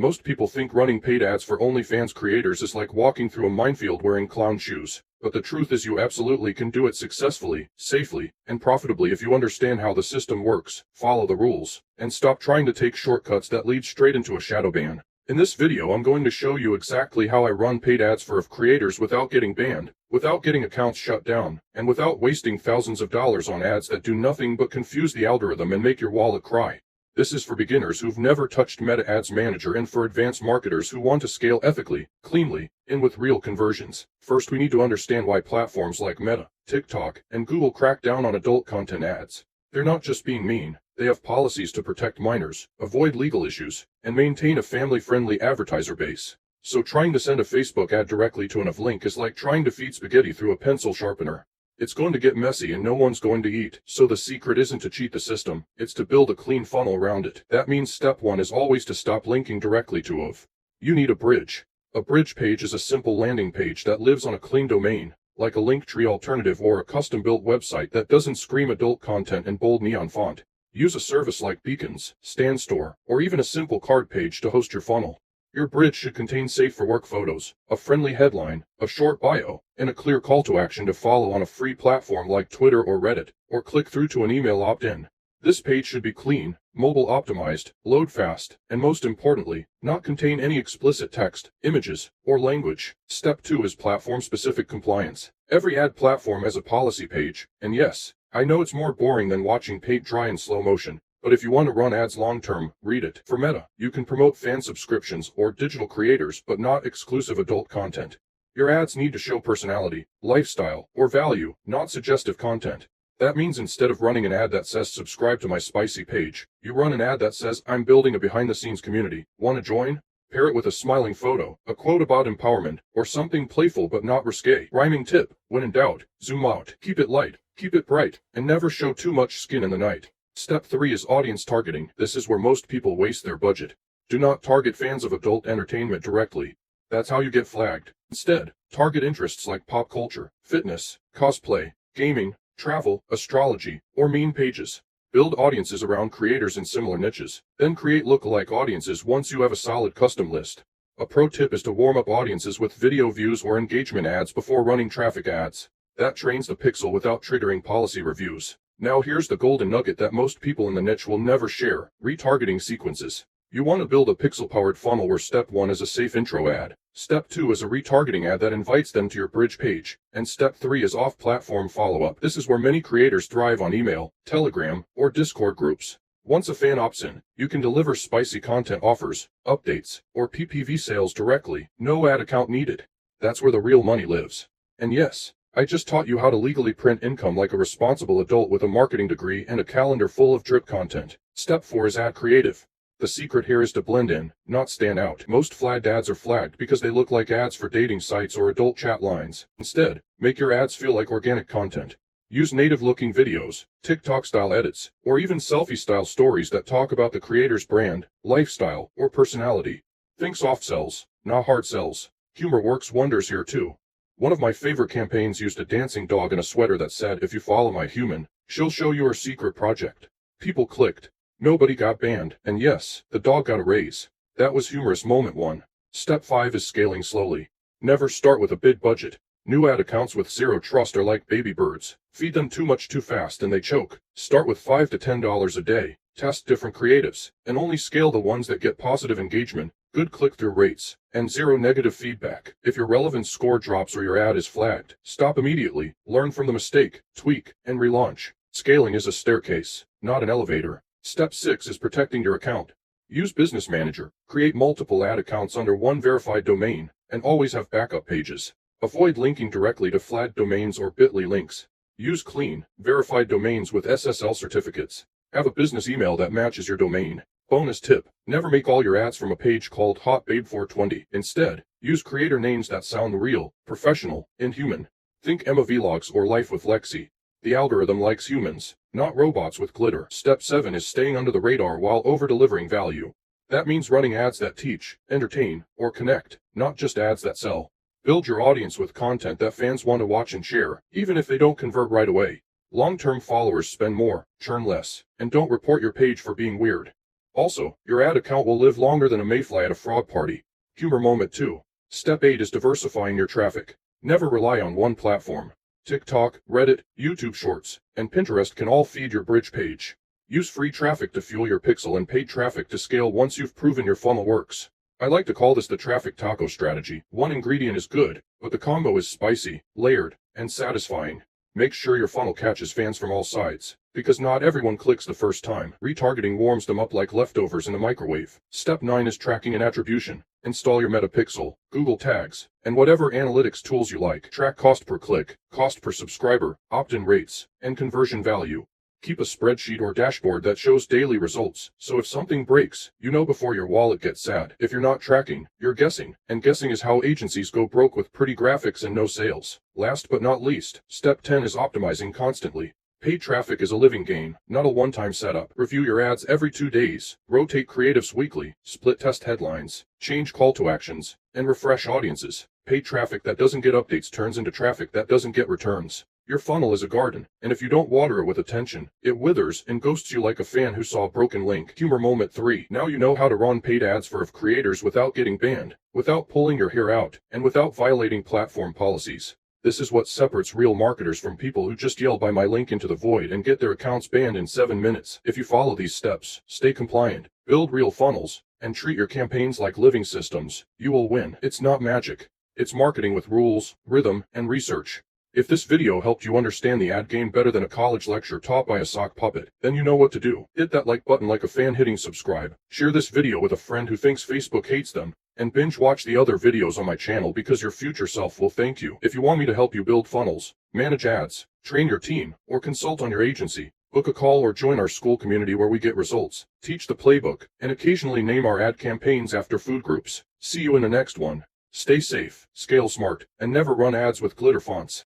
Most people think running paid ads for OnlyFans creators is like walking through a minefield wearing clown shoes. But the truth is you absolutely can do it successfully, safely, and profitably if you understand how the system works, follow the rules, and stop trying to take shortcuts that lead straight into a shadow ban. In this video I'm going to show you exactly how I run paid ads for creators without getting banned, without getting accounts shut down, and without wasting thousands of dollars on ads that do nothing but confuse the algorithm and make your wallet cry. This is for beginners who've never touched Meta Ads Manager and for advanced marketers who want to scale ethically, cleanly, and with real conversions. First, we need to understand why platforms like Meta, TikTok, and Google crack down on adult content ads. They're not just being mean, they have policies to protect minors, avoid legal issues, and maintain a family-friendly advertiser base. So trying to send a Facebook ad directly to an link is like trying to feed spaghetti through a pencil sharpener. It's going to get messy and no one's going to eat, so the secret isn't to cheat the system, it's to build a clean funnel around it. That means step 1 is always to stop linking directly to You need a bridge. A bridge page is a simple landing page that lives on a clean domain, like a Linktree alternative or a custom-built website that doesn't scream adult content in bold neon font. Use a service like Beacons, StanStore, or even a simple card page to host your funnel. Your bridge should contain safe for work photos, a friendly headline, a short bio, and a clear call to action to follow on a free platform like Twitter or Reddit, or click through to an email opt-in. This page should be clean, mobile optimized, load fast, and most importantly, not contain any explicit text, images, or language. Step 2 is platform-specific compliance. Every ad platform has a policy page, and yes, I know it's more boring than watching paint dry in slow motion. But if you want to run ads long-term, read it. For Meta, you can promote fan subscriptions or digital creators but not exclusive adult content. Your ads need to show personality, lifestyle, or value, not suggestive content. That means instead of running an ad that says subscribe to my spicy page, you run an ad that says I'm building a behind-the-scenes community. Want to join? Pair it with a smiling photo, a quote about empowerment, or something playful but not risque. Rhyming tip: when in doubt, zoom out, keep it light, keep it bright, and never show too much skin in the night. Step 3 is audience targeting. This is where most people waste their budget. Do not target fans of adult entertainment directly. That's how you get flagged. Instead, target interests like pop culture, fitness, cosplay, gaming, travel, astrology, or meme pages. Build audiences around creators in similar niches. Then create lookalike audiences once you have a solid custom list. A pro tip is to warm up audiences with video views or engagement ads before running traffic ads. That trains the pixel without triggering policy reviews. Now here's the golden nugget that most people in the niche will never share: retargeting sequences. You want to build a pixel-powered funnel where step 1 is a safe intro ad. Step 2 is a retargeting ad that invites them to your bridge page. And step 3 is off-platform follow-up. This is where many creators thrive on email, Telegram, or Discord groups. Once a fan opts in, you can deliver spicy content offers, updates, or PPV sales directly. No ad account needed. That's where the real money lives. And yes, I just taught you how to legally print income like a responsible adult with a marketing degree and a calendar full of drip content. Step 4 is ad creative. The secret here is to blend in, not stand out. Most flagged ads are flagged because they look like ads for dating sites or adult chat lines. Instead, make your ads feel like organic content. Use native-looking videos, TikTok-style edits, or even selfie-style stories that talk about the creator's brand, lifestyle, or personality. Think soft sells, not hard sells. Humor works wonders here too. One of my favorite campaigns used a dancing dog in a sweater that said, "If you follow my human, she'll show you her secret project." People clicked. Nobody got banned, and yes, the dog got a raise. That was humorous moment 1. Step 5 is scaling slowly. Never start with a big budget. New ad accounts with zero trust are like baby birds. Feed them too much too fast and they choke. Start with $5 to $10 a day. Test different creatives, and only scale the ones that get positive engagement, good click-through rates, and zero negative feedback. If your relevance score drops or your ad is flagged, stop immediately, learn from the mistake, tweak, and relaunch. Scaling is a staircase, not an elevator. Step 6 is protecting your account. Use Business Manager. Create multiple ad accounts under one verified domain, and always have backup pages. Avoid linking directly to flagged domains or bit.ly links. Use clean, verified domains with SSL certificates. Have a business email that matches your domain. Bonus tip: never make all your ads from a page called Hot Babe 420. Instead, use creator names that sound real, professional, and human. Think Emma Vlogs or Life with Lexi. The algorithm likes humans, not robots with glitter. Step 7 is staying under the radar while over-delivering value. That means running ads that teach, entertain, or connect, not just ads that sell. Build your audience with content that fans want to watch and share, even if they don't convert right away. Long-term followers spend more, churn less, and don't report your page for being weird. Also, your ad account will live longer than a mayfly at a frog party. Humor moment 2. Step 8 is diversifying your traffic. Never rely on one platform. TikTok, Reddit, YouTube Shorts, and Pinterest can all feed your bridge page. Use free traffic to fuel your pixel and paid traffic to scale once you've proven your funnel works. I like to call this the traffic taco strategy. One ingredient is good, but the combo is spicy, layered, and satisfying. Make sure your funnel catches fans from all sides, because not everyone clicks the first time. Retargeting warms them up like leftovers in the microwave. Step 9 is tracking and attribution. Install your Metapixel, Google Tags, and whatever analytics tools you like. Track cost per click, cost per subscriber, opt-in rates, and conversion value. Keep a spreadsheet or dashboard that shows daily results, so if something breaks, you know before your wallet gets sad. If you're not tracking, you're guessing, and guessing is how agencies go broke with pretty graphics and no sales. Last but not least, step 10 is optimizing constantly. Paid traffic is a living game, not a one-time setup. Review your ads every 2 days, rotate creatives weekly, split test headlines, change call to actions, and refresh audiences. Paid traffic that doesn't get updates turns into traffic that doesn't get returns. Your funnel is a garden, and if you don't water it with attention, it withers and ghosts you like a fan who saw a broken link. Humor moment 3. Now you know how to run paid ads for creators without getting banned, without pulling your hair out, and without violating platform policies. This is what separates real marketers from people who just yell "buy my link" into the void and get their accounts banned in 7 minutes. If you follow these steps, stay compliant, build real funnels, and treat your campaigns like living systems, you will win. It's not magic. It's marketing with rules, rhythm, and research. If this video helped you understand the ad game better than a college lecture taught by a sock puppet, then you know what to do. Hit that like button like a fan hitting subscribe. Share this video with a friend who thinks Facebook hates them. And binge watch the other videos on my channel because your future self will thank you. If you want me to help you build funnels, manage ads, train your team, or consult on your agency, book a call or join our school community where we get results, teach the playbook, and occasionally name our ad campaigns after food groups. See you in the next one. Stay safe, scale smart, and never run ads with glitter fonts.